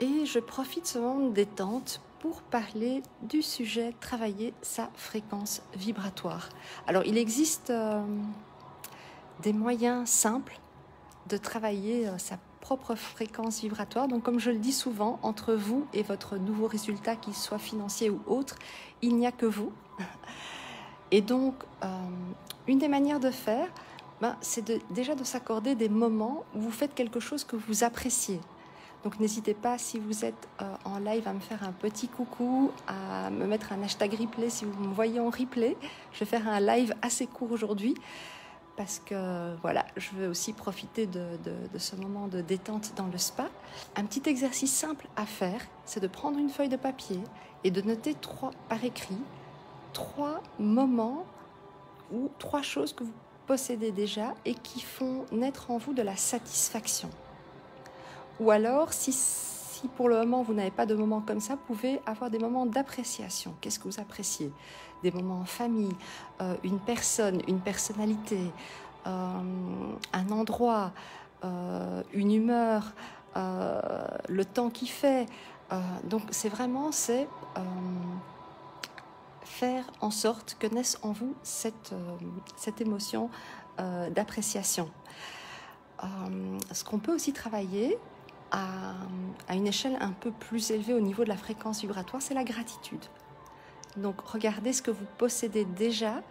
Et je profite de ce moment de détente pour parler du sujet travailler sa fréquence vibratoire. Alors, il existe des moyens simples de travailler sa propre fréquence vibratoire. Donc, comme je le dis souvent, entre vous et votre nouveau résultat, qu'il soit financier ou autre, il n'y a que vous. Et donc, une des manières de faire, c'est déjà de s'accorder des moments où vous faites quelque chose que vous appréciez. Donc n'hésitez pas, si vous êtes en live, à me faire un petit coucou, à me mettre un hashtag replay si vous me voyez en replay. Je vais faire un live assez court aujourd'hui parce que voilà, je veux aussi profiter de ce moment de détente dans le spa. Un petit exercice simple à faire, c'est de prendre une feuille de papier et de noter par écrit 3 moments ou 3 choses que vous possédez déjà et qui font naître en vous de la satisfaction. Ou alors, si pour le moment vous n'avez pas de moments comme ça, vous pouvez avoir des moments d'appréciation. Qu'est-ce que vous appréciez? Des moments en famille, une personne, une personnalité, un endroit, une humeur, le temps qu'il fait. Donc c'est vraiment faire en sorte que naisse en vous cette émotion d'appréciation. Ce qu'on peut aussi travailler à une échelle un peu plus élevée au niveau de la fréquence vibratoire, c'est la gratitude. Donc regardez ce que vous possédez déjà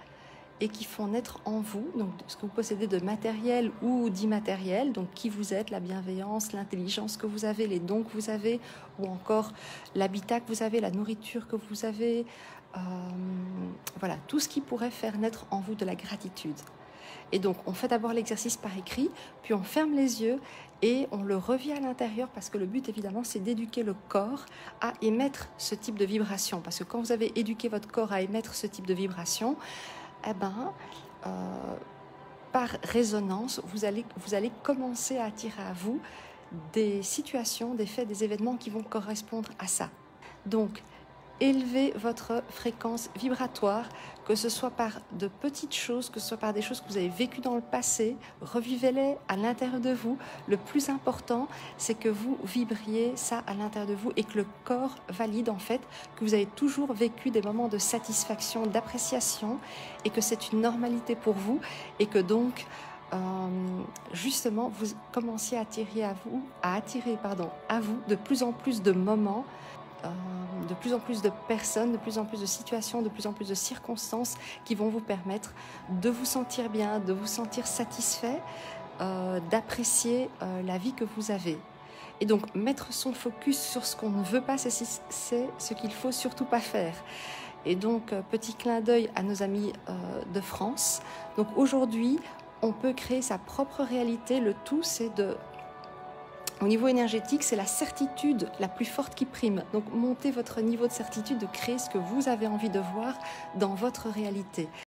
et qui font naître en vous, donc ce que vous possédez de matériel ou d'immatériel, donc qui vous êtes, la bienveillance, l'intelligence que vous avez, les dons que vous avez, ou encore l'habitat que vous avez, la nourriture que vous avez, voilà, tout ce qui pourrait faire naître en vous de la gratitude. Et donc, on fait d'abord l'exercice par écrit, puis on ferme les yeux et on le revient à l'intérieur parce que le but, évidemment, c'est d'éduquer le corps à émettre ce type de vibration. Parce que quand vous avez éduqué votre corps à émettre ce type de vibration, par résonance, vous allez commencer à attirer à vous des situations, des faits, des événements qui vont correspondre à ça. Donc, élevez votre fréquence vibratoire, que ce soit par de petites choses, que ce soit par des choses que vous avez vécues dans le passé, revivez-les à l'intérieur de vous. Le plus important, c'est que vous vibriez ça à l'intérieur de vous et que le corps valide en fait que vous avez toujours vécu des moments de satisfaction, d'appréciation et que c'est une normalité pour vous et que donc justement vous commenciez à attirer à vous de plus en plus de moments, de plus en plus de personnes, de plus en plus de situations, de plus en plus de circonstances qui vont vous permettre de vous sentir bien, de vous sentir satisfait, d'apprécier la vie que vous avez. Et donc mettre son focus sur ce qu'on ne veut pas, c'est ce qu'il ne faut surtout pas faire. Et donc petit clin d'œil à nos amis de France. Donc aujourd'hui, on peut créer sa propre réalité. Le tout, c'est au niveau énergétique, c'est la certitude la plus forte qui prime. Donc, montez votre niveau de certitude, de créer ce que vous avez envie de voir dans votre réalité.